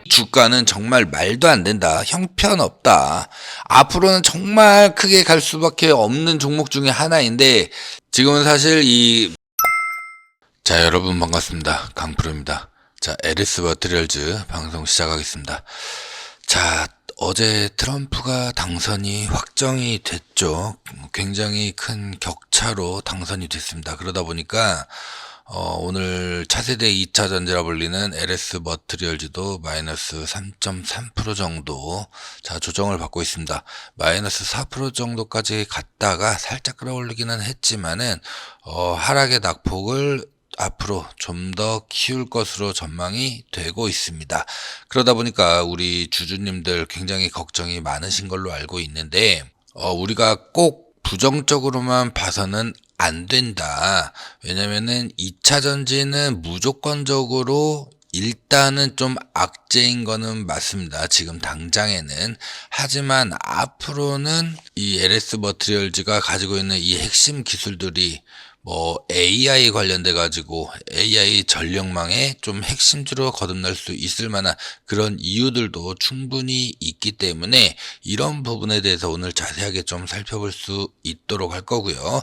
주가는 정말 말도 안 된다. 형편없다. 앞으로는 정말 크게 갈 수밖에 없는 종목 중에 하나인데 지금은 사실 자, 여러분 반갑습니다. 강프로입니다. 자, LS 머티리얼즈 방송 시작하겠습니다. 자, 어제 트럼프가 당선이 확정이 됐죠. 굉장히 큰 격차로 당선이 됐습니다. 그러다 보니까 오늘 차세대 2차 전지라 불리는 LS 머티리얼즈도 마이너스 3.3% 정도 조정을 받고 있습니다. 마이너스 4% 정도까지 갔다가 살짝 끌어올리기는 했지만은 하락의 낙폭을 앞으로 좀 더 키울 것으로 전망이 되고 있습니다. 그러다 보니까 우리 주주님들 굉장히 걱정이 많으신 걸로 알고 있는데 우리가 꼭 부정적으로만 봐서는 안 된다. 왜냐면은 2차 전지는 무조건적으로 일단은 좀 악재인 거는 맞습니다. 지금 당장에는. 하지만 앞으로는 이 LS 머티리얼즈가 가지고 있는 이 핵심 기술들이 AI 관련돼 가지고 AI 전력망에 좀 핵심주로 거듭날 수 있을 만한 그런 이유들도 충분히 있기 때문에 이런 부분에 대해서 오늘 자세하게 좀 살펴볼 수 있도록 할 거고요.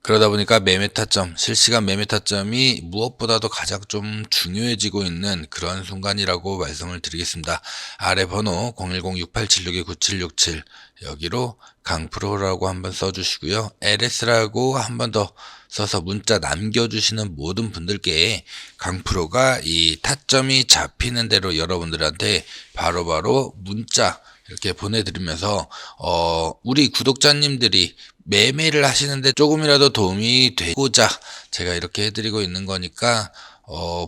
그러다 보니까 매매 타점, 실시간 매매 타점이 무엇보다도 가장 좀 중요해지고 있는 그런 순간이라고 말씀을 드리겠습니다. 아래 번호 010-6876-9767 여기로 강프로라고 한번 써주시고요. LS라고 한번 더 써서 문자 남겨주시는 모든 분들께 강프로가 이 타점이 잡히는 대로 여러분들한테 바로바로 문자 이렇게 보내드리면서 우리 구독자님들이 매매를 하시는데 조금이라도 도움이 되고자 제가 이렇게 해드리고 있는 거니까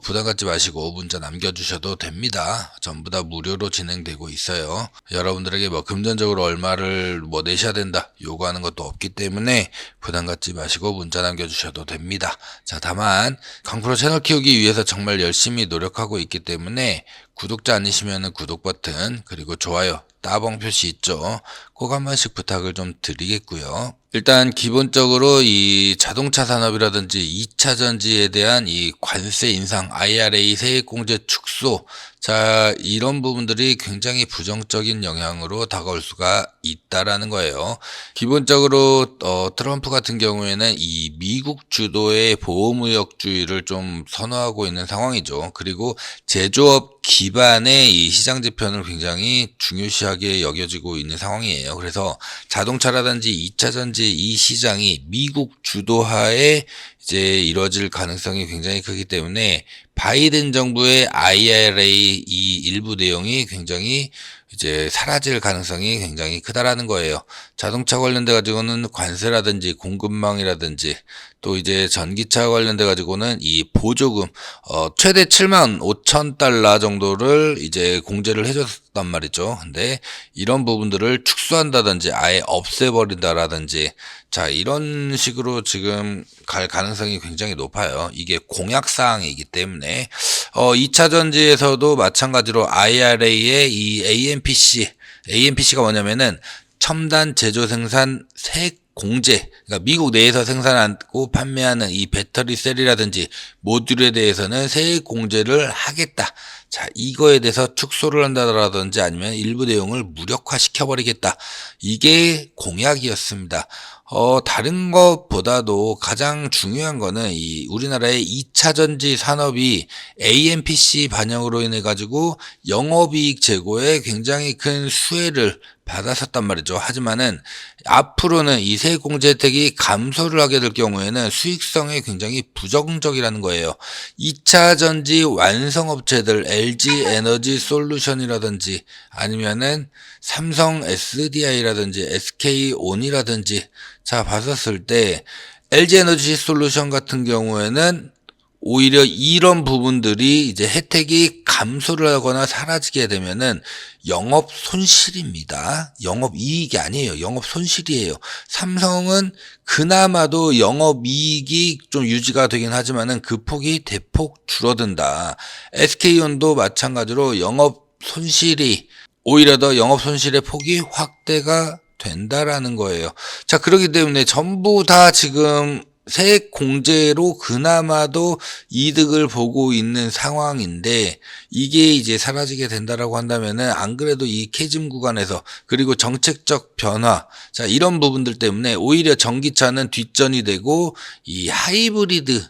부담 갖지 마시고 문자 남겨주셔도 됩니다. 전부 다 무료로 진행되고 있어요. 여러분들에게 금전적으로 얼마를 내셔야 된다 요구하는 것도 없기 때문에 부담 갖지 마시고 문자 남겨주셔도 됩니다. 자, 다만 강프로 채널 키우기 위해서 정말 열심히 노력하고 있기 때문에 구독자 아니시면 구독 버튼 그리고 좋아요 따봉 표시 있죠. 꼭 한 번씩 부탁을 좀 드리겠고요. 일단 기본적으로 이 자동차 산업이라든지 2차 전지에 대한 이 관세 인상, IRA 세액공제 축소, 자, 이런 부분들이 굉장히 부정적인 영향으로 다가올 수가 있다라는 거예요. 기본적으로 트럼프 같은 경우에는 이 미국 주도의 보호무역주의를 좀 선호하고 있는 상황이죠. 그리고 제조업 기반의 이 시장 지표는 굉장히 중요시하게 여겨지고 있는 상황이에요. 그래서 자동차라든지 2차 전지 이 시장이 미국 주도하에 이제 이루어질 가능성이 굉장히 크기 때문에 바이든 정부의 IRA 이 일부 내용이 굉장히 이제 사라질 가능성이 굉장히 크다라는 거예요. 자동차 관련돼 가지고는 관세라든지 공급망이라든지 또 이제 전기차 관련돼 가지고는 이 보조금 최대 75,000달러 정도를 이제 공제를 해줬단 말이죠. 근데 이런 부분들을 축소한다든지 아예 없애버린다라든지 자, 이런 식으로 지금 갈 가능성이 굉장히 높아요. 이게 공약사항이기 때문에 2차 전지에서도 마찬가지로 IRA의 이 AMPC가 뭐냐면은 첨단 제조 생산 세액 공제, 그러니까 미국 내에서 생산하고 판매하는 이 배터리 셀이라든지 모듈에 대해서는 세액 공제를 하겠다. 자, 이거에 대해서 축소를 한다라든지 아니면 일부 내용을 무력화시켜버리겠다. 이게 공약이었습니다. 다른 것보다도 가장 중요한 거는 이 우리나라의 2차 전지 산업이 AMPC 반영으로 인해 가지고 영업이익 제고에 굉장히 큰 수혜를 받았었단 말이죠. 하지만은 앞으로는 이 세액공제 혜택이 감소를 하게 될 경우에는 수익성에 굉장히 부정적이라는 거예요. 2차 전지 완성업체들 LG 에너지 솔루션이라든지 아니면은 삼성 SDI라든지 SK온이라든지 자 봤었을 때 LG 에너지 솔루션 같은 경우에는 오히려 이런 부분들이 이제 혜택이 감소를 하거나 사라지게 되면은 영업 손실입니다. 영업 이익이 아니에요. 영업 손실이에요. 삼성은 그나마도 영업 이익이 좀 유지가 되긴 하지만은 그 폭이 대폭 줄어든다. SK온도 마찬가지로 영업 손실이 오히려 더 영업 손실의 폭이 확대가 된다라는 거예요. 자, 그렇기 때문에 전부 다 지금 세액 공제로 그나마도 이득을 보고 있는 상황인데 이게 이제 사라지게 된다라고 한다면은 안 그래도 이 캐즘 구간에서 그리고 정책적 변화 자 이런 부분들 때문에 오히려 전기차는 뒷전이 되고 이 하이브리드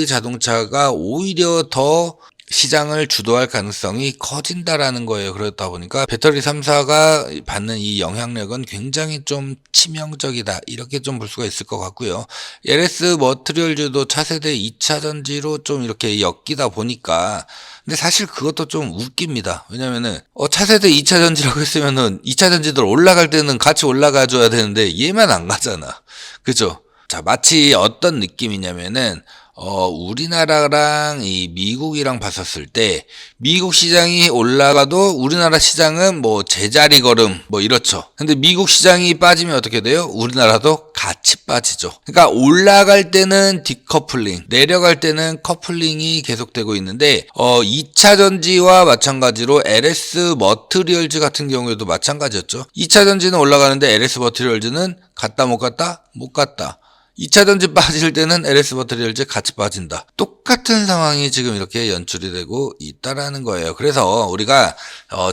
자동차가 오히려 더 시장을 주도할 가능성이 커진다라는 거예요. 그렇다 보니까 배터리 3사가 받는 이 영향력은 굉장히 좀 치명적이다. 이렇게 좀 볼 수가 있을 것 같고요. LS 머트리얼즈도 차세대 2차 전지로 좀 이렇게 엮이다 보니까 근데 사실 그것도 좀 웃깁니다. 왜냐면은 차세대 2차 전지라고 했으면은 2차 전지들 올라갈 때는 같이 올라가 줘야 되는데 얘만 안 가잖아. 그죠? 자, 마치 어떤 느낌이냐면은 우리나라랑 이 미국이랑 봤었을 때 미국 시장이 올라가도 우리나라 시장은 뭐 제자리 걸음 뭐 이렇죠. 근데 미국 시장이 빠지면 어떻게 돼요? 우리나라도 같이 빠지죠. 그러니까 올라갈 때는 디커플링, 내려갈 때는 커플링이 계속되고 있는데 2차 전지와 마찬가지로 LS 머트리얼즈 같은 경우에도 마찬가지였죠. 2차 전지는 올라가는데 LS 머트리얼즈는 갔다 못 갔다? 못 갔다. 2차 전지 빠질 때는 LS 머트리얼즈 같이 빠진다. 똑같은 상황이 지금 이렇게 연출이 되고 있다라는 거예요. 그래서 우리가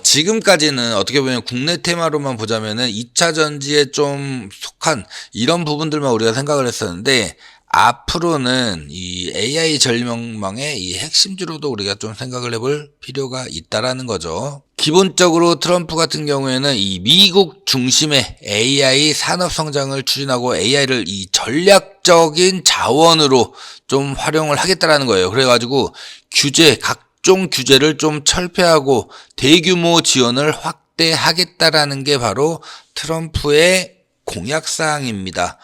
지금까지는 어떻게 보면 국내 테마로만 보자면은 2차 전지에 좀 속한 이런 부분들만 우리가 생각을 했었는데 앞으로는 이 AI 전력망의 이 핵심주로도 우리가 좀 생각을 해볼 필요가 있다라는 거죠. 기본적으로 트럼프 같은 경우에는 이 미국 중심의 AI 산업 성장을 추진하고 AI를 이 전략적인 자원으로 좀 활용을 하겠다라는 거예요. 그래가지고 각종 규제를 좀 철폐하고 대규모 지원을 확대하겠다라는 게 바로 트럼프의 공약사항입니다.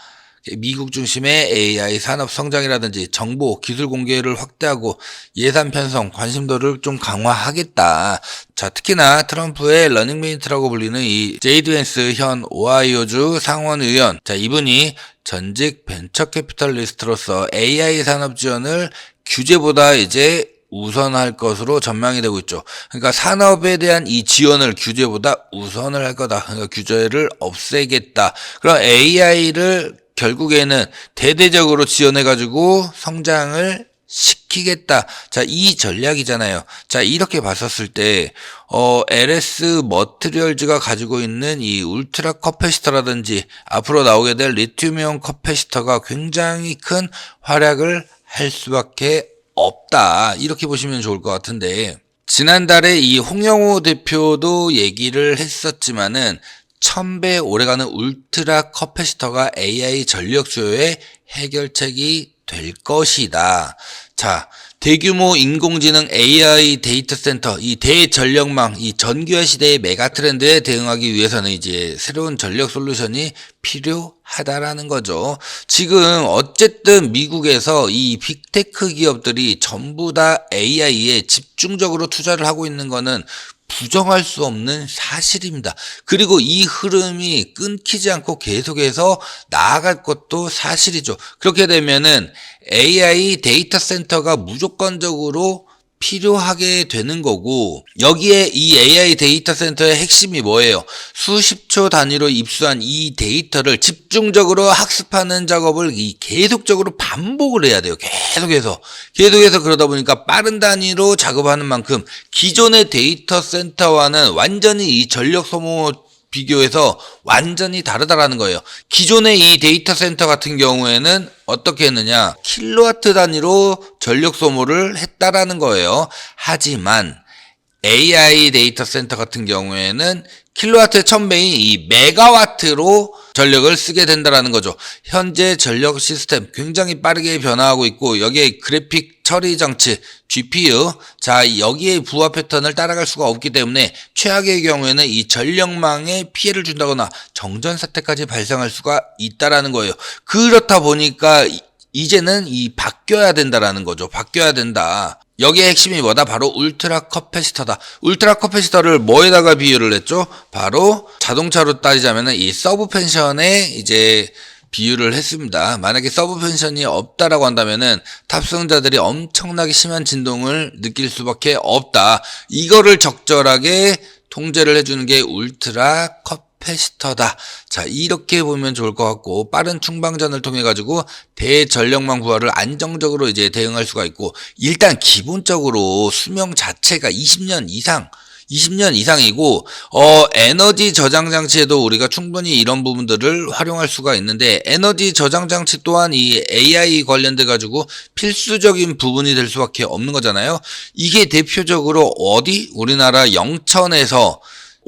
미국 중심의 AI 산업 성장이라든지 정보, 기술 공개를 확대하고 예산 편성, 관심도를 좀 강화하겠다. 자, 특히나 트럼프의 러닝메이트라고 불리는 이 제이드 밴스 현 오하이오주 상원의원. 자, 이분이 전직 벤처 캐피털리스트로서 AI 산업 지원을 규제보다 이제 우선할 것으로 전망이 되고 있죠. 그러니까 산업에 대한 이 지원을 규제보다 우선을 할 거다. 그러니까 규제를 없애겠다. 그럼 AI를 결국에는 대대적으로 지원해가지고 성장을 시키겠다. 자, 이 전략이잖아요. 자, 이렇게 봤었을 때, LS 머트리얼즈가 가지고 있는 이 울트라 커패시터라든지 앞으로 나오게 될 리튬이온 커패시터가 굉장히 큰 활약을 할 수밖에 없다. 이렇게 보시면 좋을 것 같은데, 지난달에 이 홍영호 대표도 얘기를 했었지만은, 1000배 오래가는 울트라 커패시터가 AI 전력 수요의 해결책이 될 것이다. 자, 대규모 인공지능 AI 데이터 센터, 이 대전력망, 이 전기화 시대의 메가 트렌드에 대응하기 위해서는 이제 새로운 전력 솔루션이 필요하다라는 거죠. 지금 어쨌든 미국에서 이 빅테크 기업들이 전부 다 AI에 집중적으로 투자를 하고 있는 거는 부정할 수 없는 사실입니다. 그리고 이 흐름이 끊기지 않고 계속해서 나아갈 것도 사실이죠. 그렇게 되면은 AI 데이터 센터가 무조건적으로 필요하게 되는 거고 여기에 이 AI 데이터 센터의 핵심이 뭐예요? 수십 초 단위로 입수한 이 데이터를 집중적으로 학습하는 작업을 계속적으로 반복을 해야 돼요. 계속해서 그러다 보니까 빠른 단위로 작업하는 만큼 기존의 데이터 센터와는 완전히 이 전력 소모 비교해서 완전히 다르다라는 거예요. 기존의 이 데이터 센터 같은 경우에는 어떻게 했느냐? 킬로와트 단위로 전력 소모를 했다라는 거예요. 하지만 AI 데이터 센터 같은 경우에는 킬로와트의 1000배인 이 메가와트로 전력을 쓰게 된다라는 거죠. 현재 전력 시스템 굉장히 빠르게 변화하고 있고 여기에 그래픽 처리 장치 GPU 자 여기에 부하 패턴을 따라갈 수가 없기 때문에 최악의 경우에는 이 전력망에 피해를 준다거나 정전 사태까지 발생할 수가 있다라는 거예요. 그렇다 보니까 이제는 바뀌어야 된다라는 거죠. 바뀌어야 된다. 여기에 핵심이 뭐다? 바로 울트라 커패시터다. 울트라 커패시터를 뭐에다가 비유를 했죠? 바로 자동차로 따지자면은 이 서브펜션에 이제 비유를 했습니다. 만약에 서브펜션이 없다라고 한다면은 탑승자들이 엄청나게 심한 진동을 느낄 수밖에 없다. 이거를 적절하게 통제를 해주는 게 울트라 커패시터다. 자, 이렇게 보면 좋을 것 같고, 빠른 충방전을 통해 가지고 대전력망 부하를 안정적으로 이제 대응할 수가 있고, 일단 기본적으로 수명 자체가 20년 이상이고, 에너지 저장 장치에도 우리가 충분히 이런 부분들을 활용할 수가 있는데, 에너지 저장 장치 또한 이 AI 관련돼 가지고 필수적인 부분이 될 수밖에 없는 거잖아요. 이게 대표적으로 우리나라 영천에서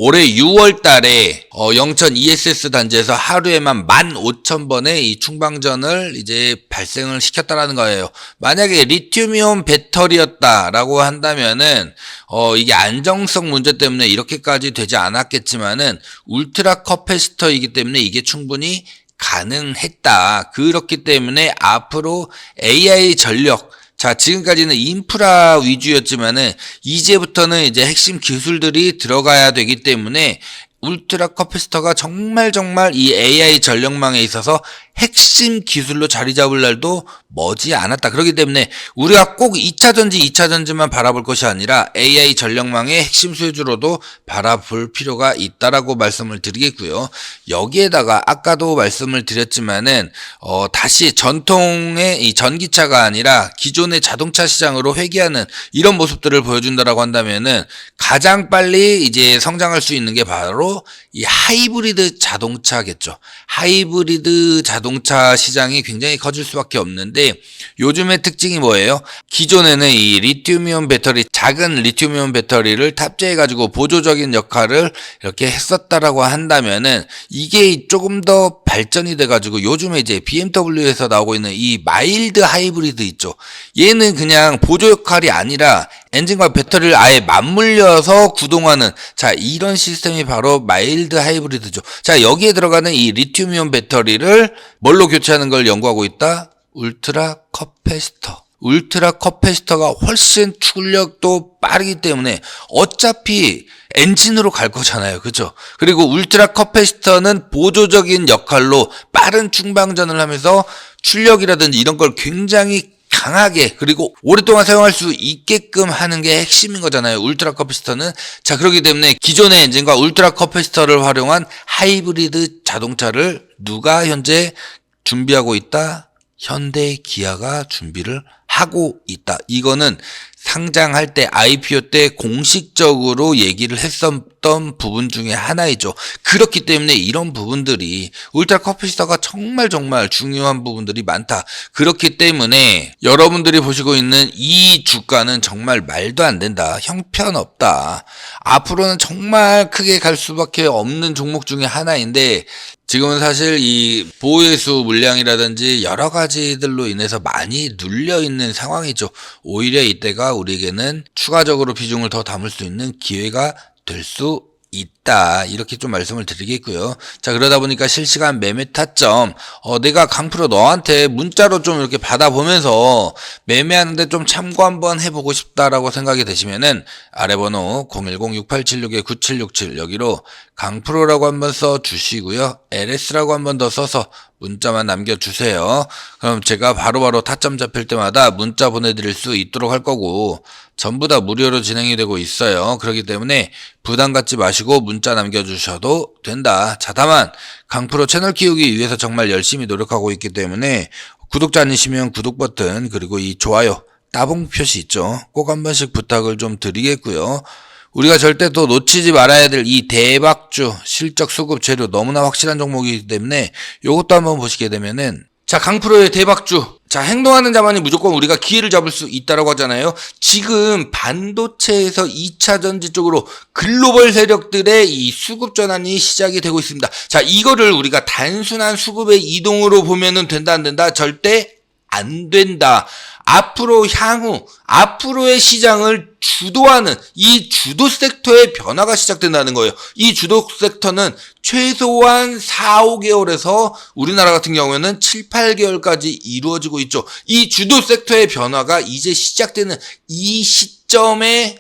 올해 6월 달에 영천 ESS 단지에서 하루에만 15,000번의 이 충방전을 이제 발생을 시켰다라는 거예요. 만약에 리튬이온 배터리였다라고 한다면은 이게 안정성 문제 때문에 이렇게까지 되지 않았겠지만은 울트라 커패시터이기 때문에 이게 충분히 가능했다. 그렇기 때문에 앞으로 AI 전력, 자, 지금까지는 인프라 위주였지만은 이제부터는 이제 핵심 기술들이 들어가야 되기 때문에 울트라 커패시터가 정말 이 AI 전력망에 있어서 핵심 기술로 자리 잡을 날도 머지 않았다. 그렇기 때문에 우리가 꼭 2차전지만 바라볼 것이 아니라 AI 전력망의 핵심 수혜주로도 바라볼 필요가 있다라고 말씀을 드리겠고요. 여기에다가 아까도 말씀을 드렸지만은 다시 전통의 이 전기차가 아니라 기존의 자동차 시장으로 회귀하는 이런 모습들을 보여준다라고 한다면은 가장 빨리 이제 성장할 수 있는 게 바로 이 하이브리드 자동차겠죠. 하이브리드 자동차 시장이 굉장히 커질 수밖에 없는데, 요즘의 특징이 뭐예요? 기존에는 이 리튬이온 배터리, 작은 리튬이온 배터리를 탑재해가지고 보조적인 역할을 이렇게 했었다라고 한다면은, 이게 조금 더 발전이 돼가지고 요즘에 이제 BMW에서 나오고 있는 이 마일드 하이브리드 있죠. 얘는 그냥 보조 역할이 아니라 엔진과 배터리를 아예 맞물려서 구동하는, 자, 이런 시스템이 바로 마일드 하이브리드죠. 자, 여기에 들어가는 이 리튬이온 배터리를 뭘로 교체하는 걸 연구하고 있다? 울트라 커패시터. 울트라 커패시터가 훨씬 출력도 빠르기 때문에 어차피 엔진으로 갈 거잖아요. 그죠? 그리고 울트라 커패시터는 보조적인 역할로 빠른 충방전을 하면서 출력이라든지 이런 걸 굉장히 강하게, 그리고 오랫동안 사용할 수 있게끔 하는 게 핵심인 거잖아요. 울트라 커패시터는. 자, 그렇기 때문에 기존의 엔진과 울트라 커패시터를 활용한 하이브리드 자동차를 누가 현재 준비하고 있다? 현대 기아가 준비를 하고 있다. 이거는 상장할 때 IPO 때 공식적으로 얘기를 했었던 부분 중에 하나이죠. 그렇기 때문에 이런 부분들이 울트라 커패시터가 정말 중요한 부분들이 많다. 그렇기 때문에 여러분들이 보시고 있는 이 주가는 정말 말도 안 된다. 형편없다. 앞으로는 정말 크게 갈 수밖에 없는 종목 중에 하나인데, 지금은 사실 이 보호회수 물량이라든지 여러 가지들로 인해서 많이 눌려있는 상황이죠. 오히려 이때가 우리에게는 추가적으로 비중을 더 담을 수 있는 기회가 될 수 있다. 이렇게 좀 말씀을 드리겠고요. 자, 그러다 보니까 실시간 매매 타점, 내가 강프로 너한테 문자로 좀 이렇게 받아보면서 매매하는데 좀 참고 한번 해보고 싶다라고 생각이 되시면은 아래 번호 010-6876-9767 여기로 강프로라고 한번 써주시고요. LS라고 한번 더 써서 문자만 남겨주세요. 그럼 제가 바로바로 타점 잡힐 때마다 문자 보내드릴 수 있도록 할 거고, 전부 다 무료로 진행이 되고 있어요. 그렇기 때문에 부담 갖지 마시고 문자 남겨주셔도 된다. 자, 다만 강프로 채널 키우기 위해서 정말 열심히 노력하고 있기 때문에 구독자 아니시면 구독 버튼, 그리고 이 좋아요 따봉 표시 있죠. 꼭 한 번씩 부탁을 좀 드리겠고요. 우리가 절대 또 놓치지 말아야 될 이 대박주 실적 수급 재료, 너무나 확실한 종목이기 때문에 요것도 한번 보시게 되면은, 자, 강프로의 대박주. 자, 행동하는 자만이 무조건 우리가 기회를 잡을 수 있다라고 하잖아요. 지금 반도체에서 2차 전지 쪽으로 글로벌 세력들의 이 수급 전환이 시작이 되고 있습니다. 자, 이거를 우리가 단순한 수급의 이동으로 보면은 된다 안 된다? 절대 안 된다. 앞으로의 시장을 주도하는 이 주도 섹터의 변화가 시작된다는 거예요. 이 주도 섹터는 최소한 4, 5개월에서 우리나라 같은 경우에는 7, 8개월까지 이루어지고 있죠. 이 주도 섹터의 변화가 이제 시작되는 이 시점에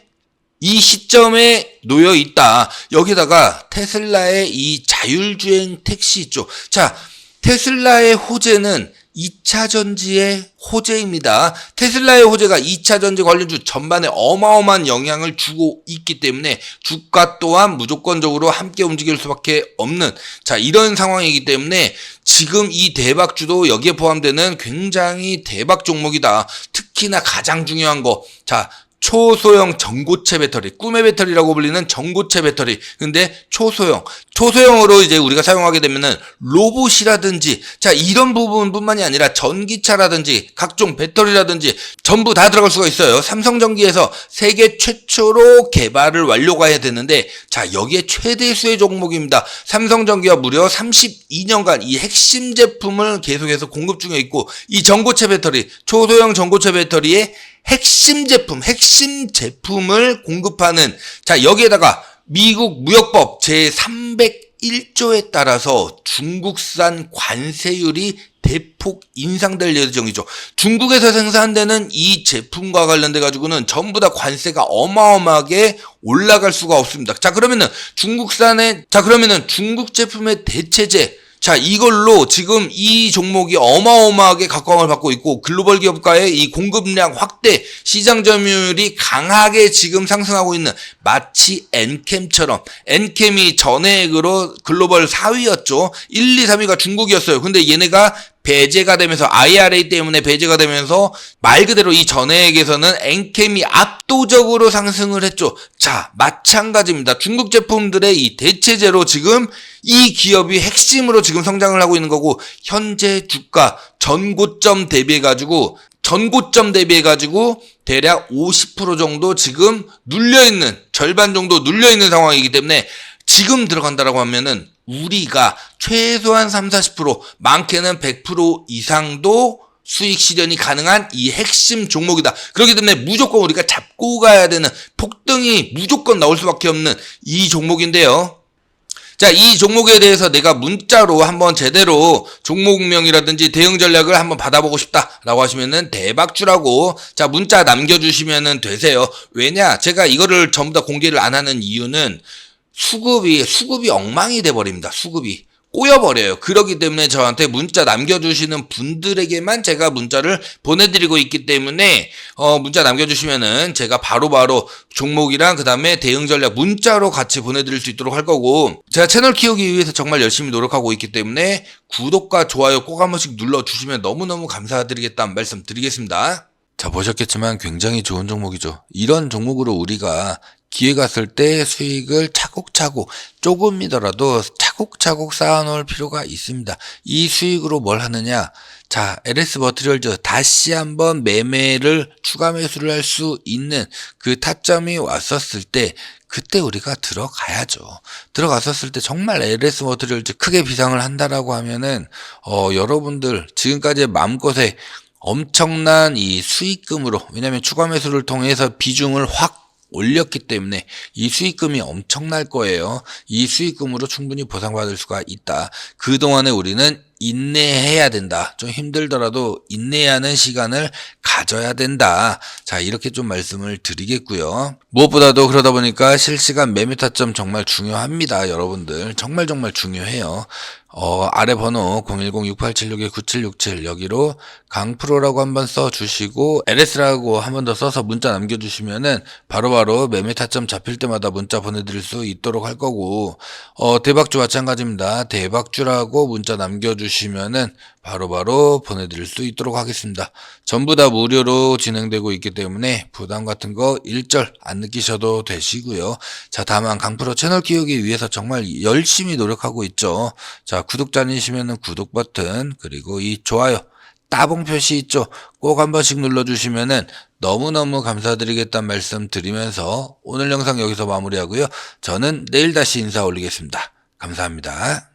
놓여 있다. 여기다가 테슬라의 이 자율주행 택시 있죠. 자, 테슬라의 호재는 2차 전지의 호재입니다. 테슬라의 호재가 2차 전지 관련주 전반에 어마어마한 영향을 주고 있기 때문에 주가 또한 무조건적으로 함께 움직일 수밖에 없는 이런 상황이기 때문에 지금 이 대박주도 여기에 포함되는 굉장히 대박 종목이다. 특히나 가장 중요한 거 초소형 전고체 배터리, 꿈의 배터리라고 불리는 전고체 배터리. 근데 초소형으로 이제 우리가 사용하게 되면은 로봇이라든지 이런 부분뿐만이 아니라 전기차라든지 각종 배터리라든지 전부 다 들어갈 수가 있어요. 삼성전기에서 세계 최초로 개발을 완료가 해야 되는데 여기에 최대 수혜 종목입니다. 삼성전기가 무려 32년간 이 핵심 제품을 계속해서 공급 중에 있고 이 전고체 배터리, 초소형 전고체 배터리의 핵심 제품을 공급하는 여기에다가 미국 무역법 제301조에 따라서 중국산 관세율이 대폭 인상될 예정이죠. 중국에서 생산되는 이 제품과 관련돼 가지고는 전부 다 관세가 어마어마하게 올라갈 수가 없습니다. 그러면은 중국 제품의 대체제 이걸로 지금 이 종목이 어마어마하게 각광을 받고 있고 글로벌 기업가의 이 공급량 확대, 시장 점유율이 강하게 지금 상승하고 있는 마치 엔캠처럼 엔캠이 전해액으로 글로벌 4위였죠. 1, 2, 3위가 중국이었어요. 근데 얘네가 배제가 되면서 IRA 때문에 배제가 되면서 말 그대로 이 전해액에서는 엔캠이 압도적으로 상승을 했죠. 마찬가지입니다. 중국 제품들의 이 대체제로 지금 이 기업이 핵심으로 지금 성장을 하고 있는 거고 현재 주가 전고점 대비해 가지고 대략 50% 정도 지금 눌려있는 절반 정도 눌려있는 상황이기 때문에 지금 들어간다라고 하면은 우리가 최소한 30-40% 많게는 100% 이상도 수익 실현이 가능한 이 핵심 종목이다. 그렇기 때문에 무조건 우리가 잡고 가야 되는 폭등이 무조건 나올 수밖에 없는 이 종목인데요. 이 종목에 대해서 내가 문자로 한번 제대로 종목명이라든지 대응 전략을 한번 받아보고 싶다라고 하시면은 대박주라고 문자 남겨주시면은 되세요. 왜냐? 제가 이거를 전부 다 공개를 안 하는 이유는 수급이 엉망이 돼버립니다. 수급이 꼬여버려요. 그렇기 때문에 저한테 문자 남겨주시는 분들에게만 제가 문자를 보내드리고 있기 때문에 문자 남겨주시면은 제가 바로바로 종목이랑 그 다음에 대응 전략 문자로 같이 보내드릴 수 있도록 할 거고 제가 채널 키우기 위해서 정말 열심히 노력하고 있기 때문에 구독과 좋아요 꼭 한 번씩 눌러주시면 너무너무 감사드리겠다는 말씀 드리겠습니다. 보셨겠지만 굉장히 좋은 종목이죠. 이런 종목으로 우리가 기회가 왔을 때 수익을 차곡차곡 조금이더라도 차곡차곡 쌓아놓을 필요가 있습니다. 이 수익으로 뭘 하느냐? LS 머티리얼즈 다시 한번 매매를 추가 매수를 할 수 있는 그 타점이 왔었을 때 그때 우리가 들어가야죠. 들어갔었을 때 정말 LS 머티리얼즈 크게 비상을 한다라고 하면은 여러분들 지금까지 마음껏에 엄청난 이 수익금으로 왜냐하면 추가 매수를 통해서 비중을 확 올렸기 때문에 이 수익금이 엄청날 거예요. 이 수익금으로 충분히 보상받을 수가 있다. 그동안에 우리는 인내해야 된다. 좀 힘들더라도 인내해야 하는 시간을 가져야 된다. 이렇게 좀 말씀을 드리겠고요. 무엇보다도 그러다 보니까 실시간 매매 타점 정말 중요합니다. 여러분들 정말 중요해요. 아래 번호 010-6876-9767 여기로 강프로라고 한번 써주시고 LS라고 한 번 더 써서 문자 남겨주시면은 바로바로 매매 타점 잡힐 때마다 문자 보내드릴 수 있도록 할 거고 대박주 마찬가지입니다. 대박주라고 문자 남겨주시면은 바로바로 보내드릴 수 있도록 하겠습니다. 전부 다 무료로 진행되고 있기 때문에 부담 같은 거 일절 안 느끼셔도 되시고요. 다만 강프로 채널 키우기 위해서 정말 열심히 노력하고 있죠. 구독자님이시면은 구독 버튼 그리고 이 좋아요 따봉 표시 있죠. 꼭 한 번씩 눌러주시면은 너무너무 감사드리겠다는 말씀 드리면서 오늘 영상 여기서 마무리하고요. 저는 내일 다시 인사 올리겠습니다. 감사합니다.